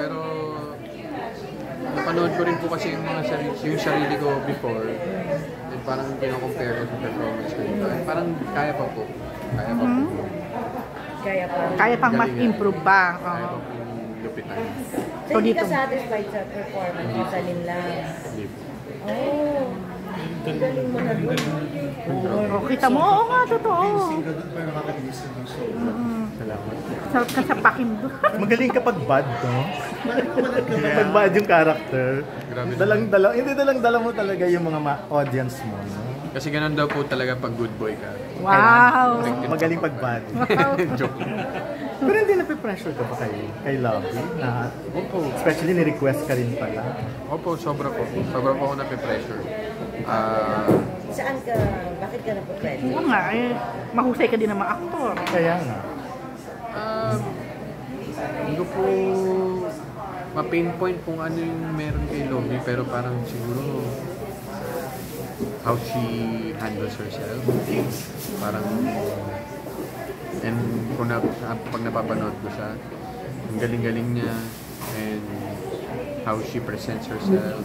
pero napanood ko rin po kasi yung mga yung sarili ko before. And parang kino-compare ko sa performance ko. Parang kaya pa po. Kaya pa po. Kaya pang mas improve pa. Kaya pa po lupitan. So, hindi ka satisfied sa performance mo sa Linlang? Hindi po. Oh, ang galing mo na doon. Oh, kita mo, oo nga, totoo. Salamat. Sarap ka sa pakimdo. Magaling kapag bad, no? Kapag bad yung character. Grabe. Dalang-dala mo talaga yung mga audience mo, no? Kasi ganun daw po talaga pag good boy ka. Wow! Magaling pag bad. Joke. Pero hindi nape-pressure ka ba kay Lovey? Na, especially ni-request ka rin pala. Opo, sobra po. Sobra po ako nape-pressure. Saan ka? Bakit ka napapressure? Oo nga, mahusay ka din ng mga aktor. Kaya nga. Hindi ko po ma-pinpoint kung ano yung meron kay Lovey, pero parang siguro how she handles herself. Parang, and pag napapanood ko siya, ang galing-galing niya, and how she presents herself,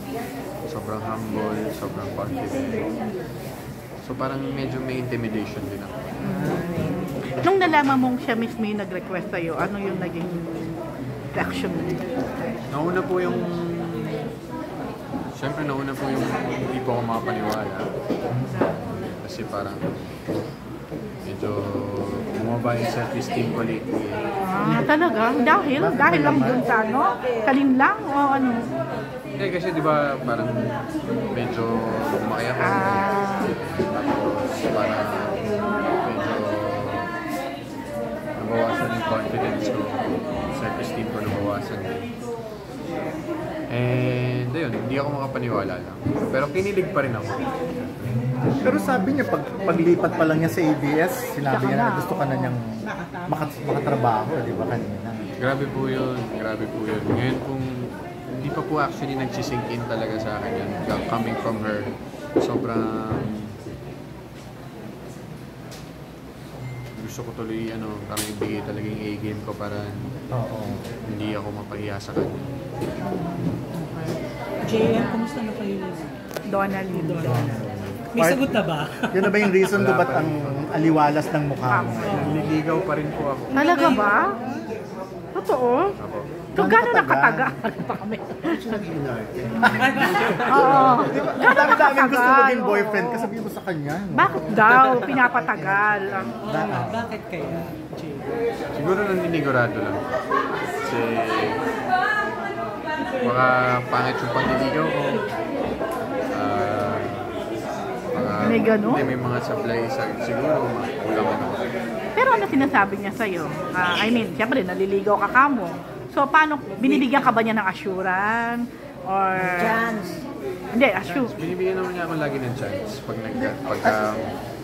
sobrang humble, sobrang confident. So parang medyo may intimidation din ako. Nung nalaman mong siya mismo yung nag-request sa'yo, ano yung naging reaction mo? Nauna po yung hindi po ako makapaniwala. Kasi parang medyo bumaba yung self-esteem ko lately. Talaga? Dahil lang dun sa ano? Kalin lang o ano? Hindi kasi di ba parang medyo lumaki ako. Tapos parang medyo nabawasan yung confidence ko. Self-esteem ko nabawasan. And ayun, hindi ako makapaniwala lang. Pero kinilig pa rin ako. Pero sabi niya, paglipat pa lang niya sa ABS, sinabi niya na gusto ka na niyang makatrabaho, di ba kanina? Grabe po yun. Ngayon kung hindi pa po actually nagsisink in talaga sa akin yan, coming from her, sobrang gusto ko tuloy, parang ibigay talaga yung A-game ko para hindi ako mapahiya sa kanya. JM, kumusta na kayo? Donald. May sagot na ba? Yun na ba yung reason kung ba't ang aliwalas ng mukha mo? Nililigaw pa rin po ako. Talaga ba? Totoo? Ako. So, gano'n nakataga? Oo. Gano'n Dami-daming gusto nakatagal? maging boyfriend, kasabihin mo sa kanya. No? Bakit daw? Pinapatagal. Bakit kaya, JM? Siguro nanninigurado lang. Kasi baka pangit yung panliligaw ko. May gano'n? Hindi, may mga supply siguro. Kulang ako. Pero ano sinasabi niya sa'yo? Siyempre, naliligaw ka kamo. So, paano, binibigyan ka ba niya ng assurance? Or... Chance. Hindi, assure. Binibigyan naman niya ako lagi ng chance pagka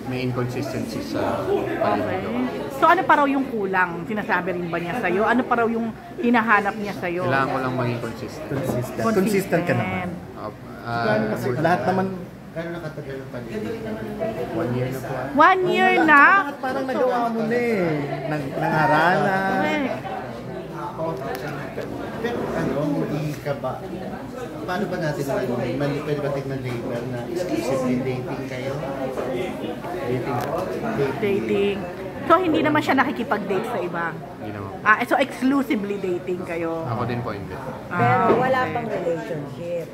may inconsistency sa panliligaw. So, ano pa raw yung kulang? Sinasabi rin ba niya sa'yo? Ano pa raw yung hinahanap niya sa'yo? Kailangan ko lang maging consistent. Consistent ka naman. Lahat naman. Gano'n nakatagal ang panliligaw? 1 year na po. 1 year na? Bakit parang nagawa mo na eh? Nangarana. Pero hindi ka ba? Paano ba natin pwede ba tignan label na exclusively dating kayo? Dating. So, hindi naman siya nakikipag-date sa iba? Hindi naman. So, exclusively dating kayo? Ako din po hindi. Pero wala pang relationship.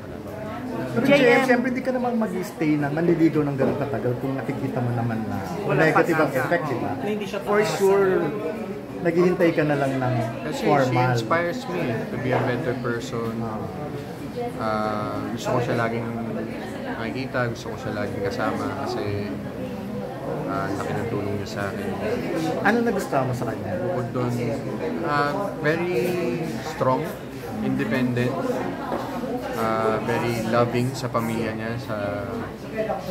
Pero JM, siyempre hindi ka naman mag-stay na manliligaw ng gano'ng katagal kung nakikita mo naman na negative ang effect, di ba? For sure, naghihintay ka na lang ng Kasi formal. she inspires me to be a better person. Gusto ko siya laging makikita, gusto ko siya laging kasama kasi laki ng tulong niya sa akin. Ano nagustuhan mo sa kanya? Bukod doon, very strong, independent, very loving sa pamilya niya, sa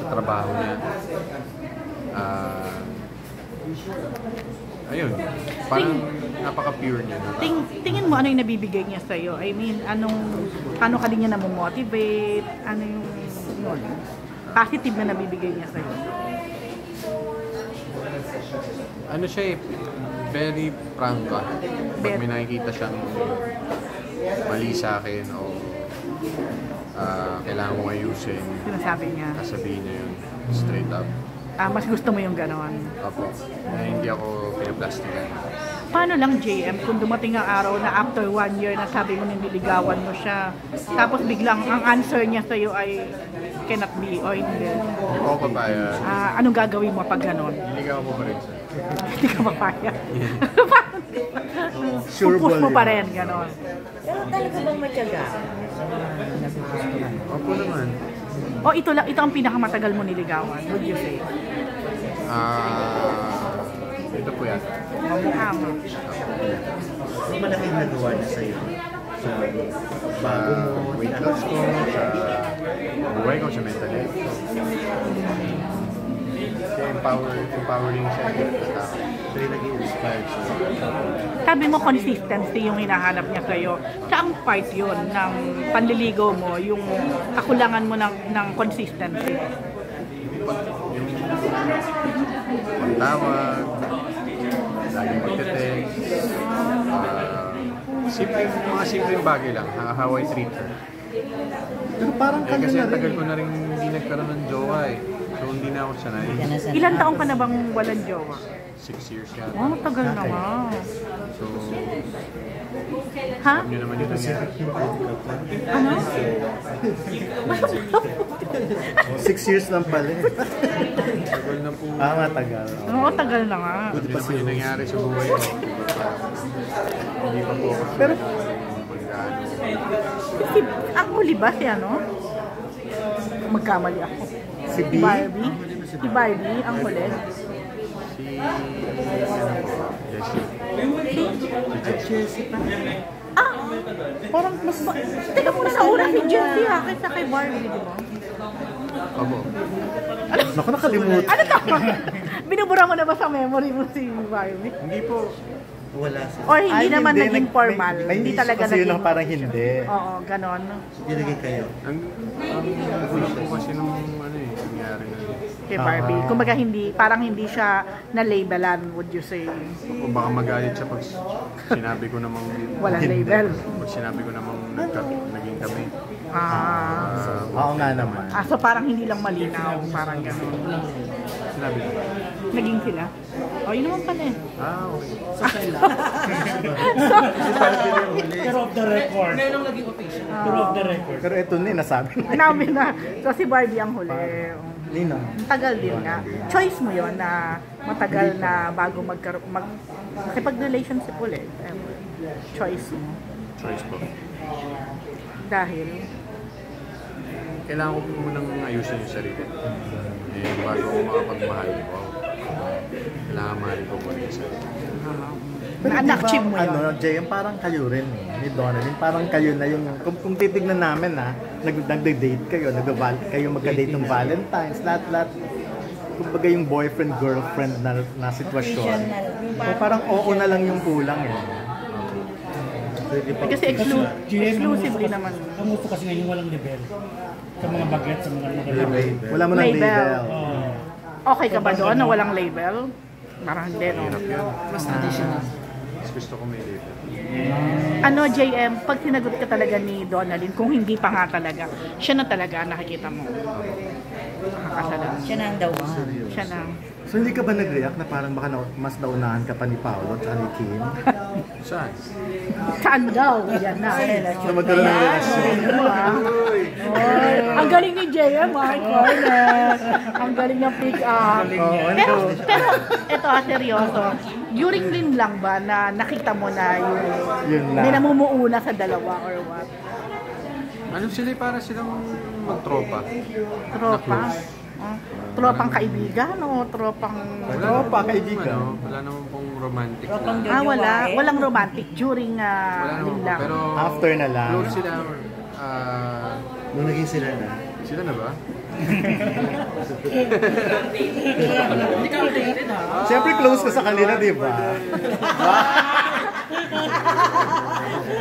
trabaho niya. Ayun, parang napaka-pure niya. Tingin mo ano yung nabibigay niya sa'yo? I mean, paano ka din niya namomotivate? Ano yung positive na nabibigay niya sa'yo? Ano siya very prangka. Pag may nakikita siyang mali sa akin o kailangan kong ayusin, Sinasabi niya. sasabihin niya yun straight up. Mas gusto mo yung ganon. Opo, na hindi ako pinaplastikan. Paano lang, JM, kung dumating ang araw na after 1 year na sabi mo nililigawan mo siya, tapos biglang ang answer niya sa'yo ay cannot be o hindi. Hindi ko ako papayag. Anong gagawin mo pag ganon? Niligaw ko pa rin siya. Hindi ka papayag. Sure Pupush ball mo yun. pa rin, ganon. Pero talaga bang matyaga sa mga nagugustuhan? Opo naman. O ito ang pinakamatagal mo niligawan, would you say? Ito po yan. Mamukha mo. Ang malaking nagawa niya sa'yo sa bago mo, Weight loss ko, sa buhay ko, sa mental health ko. Kaya empowering siya. so yung nag-i-inspire siya. Sabi mo consistency yung hinahanap niya sa'yo. Saang part yun ng panliligaw mo, yung kakulangan mo ng consistency? Yung pagtawag, laging magte-text, mga simpleng bagay lang, how I treat her. Pero parang Kasi kanya na tagal rin. ko na rin hindi nagkaroon ng jowa eh. So hindi na ako sanay. Ilan taong ka na bang walang jowa? 6 years yata. Oh, tagal na nga. So, Ha? alam nyo naman yung nangyari. Ano? 6 years lang pala eh. Tagal na po. Matagal. Oo, tagal na nga. Alam nyo naman yung nangyari sa buhay ko. Hindi pa po ako Pero mag-ano. Ang huli ba si ano? Magkamali ako. si B, Barbie? Si Barbie, ang huli. Si, ano po, Jessie. Si Jessie. Parang mas... Teka muna sa una si Jessie kaysa kay Barbie, di ba? Opo. naku nakalimutan. Ano ka? Binubura mo na ba sa memory mo si Barbie? Hindi po. Wala siya. Or hindi naman hindi. naging formal? May Hindi issue talaga kasi yun naging... ang parang hindi. Oo, ganon. Hindi naging kayo. Ang gusto ko kasi nung ano eh, nangyari na. Kay Barbie. Kumbaga parang hindi siya na-labelan, would you say? O baka magalit siya pag sinabi ko namang Walang label. Pag sinabi ko namang naging kami. Oo nga naman. So parang hindi lang malinaw, parang ganon. Sinabi ko. Naging sila? Yun naman pala eh. Okay. Pero off the record. Merong naging official. Pero off the record. Pero ito na nasabi na. Namin na. So si Barbie ang huli. Nino. Tagal din nga. Choice mo yon na matagal na bago makipag-relationship ulit. Choice mo. Choice po. Dahil, Kailangan ko munang ayusin yung sarili. Eh, bago ako makapagmahal. Wow. Kailangan mahalin ko muna yung sarili. na-achieve mo yun. Ano, JM, parang kayo rin eh, ni Donalyn. Parang kayo na yung, kung titignan namin nagde-date kayo, kayo magka-date ng Valentine's, lahat. Kumbaga yung boyfriend-girlfriend na sitwasyon. So parang oo na lang yung kulang eh. Kasi exclusively naman. Ang uso kasi ngayon walang level. Sa mga bagets, sa mga Wala mo ng Label. label. Okay ka ba doon na walang label? Parang hindi, no? Hirap yun. Mas traditional. Mas gusto ko may label. Ano, JM, pag sinagot ka talaga ni Donalyn, kung hindi pa nga talaga, siya na talaga ang nakikita mo. Nakakasalan. Siya na ang dawan. Siya na. So hindi ka ba nag-react na parang baka mas naunahan ka pa ni Paolo at ni Kim? Saan? Saan daw? Yan na. Na magkaroon ng relasyon? Ang galing ni JM, my corner. Ang galing ng pick up. Pero ito seryoso. During din lang ba na nakita mo na Yun may na. namumuuna sa dalawa or what? Ano sila para silang magtropa? Tropa? Tropang kaibigan o tropang... Tropa, kaibigan. Wala naman pong romantic na. Wala. Walang romantic during Wala naman po. lang. Pero After na lang. close sila. Nung naging sila na. Sila na ba? Siyempre close ka sa kanila, di ba?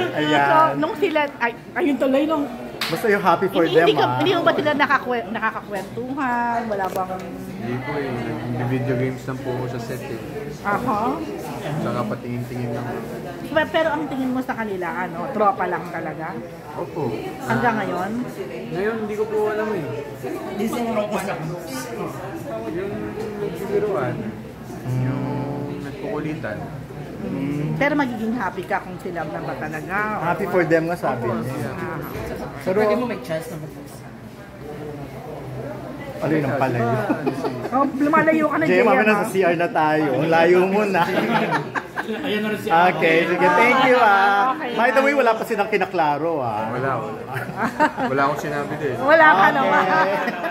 So, Ayan. nung sila... Ayun tuloy nung... Basta you're happy for them, Hindi mo ba sila nakakakwentuhan? Wala bang... Hindi po eh. Nag-video games lang po ako sa set eh. Aha. Saka patingin-tingin lang. Pero ang tingin mo sa kanila, ano, tropa lang talaga? Opo. Hanggang ngayon? Ngayon, hindi ko po alam eh. Di sa Europa na. Yung nagbibiruan, yung nagkukulitan. Pero magiging happy ka kung sila na ba talaga? O- Happy for them nga sabi niya. Ah. Pero, Pwede mo may chance na mag-post. ano yun ang palayo? Oh, lumalayo ka na, Jay, JM, mami ha? nasa CR na tayo. Ang layo mo na. Ayan na rin si Okay, sige. Thank you Okay. By the way, wala pa silang kinaklaro Wala. Wala akong sinabi din. Wala ka naman. Okay.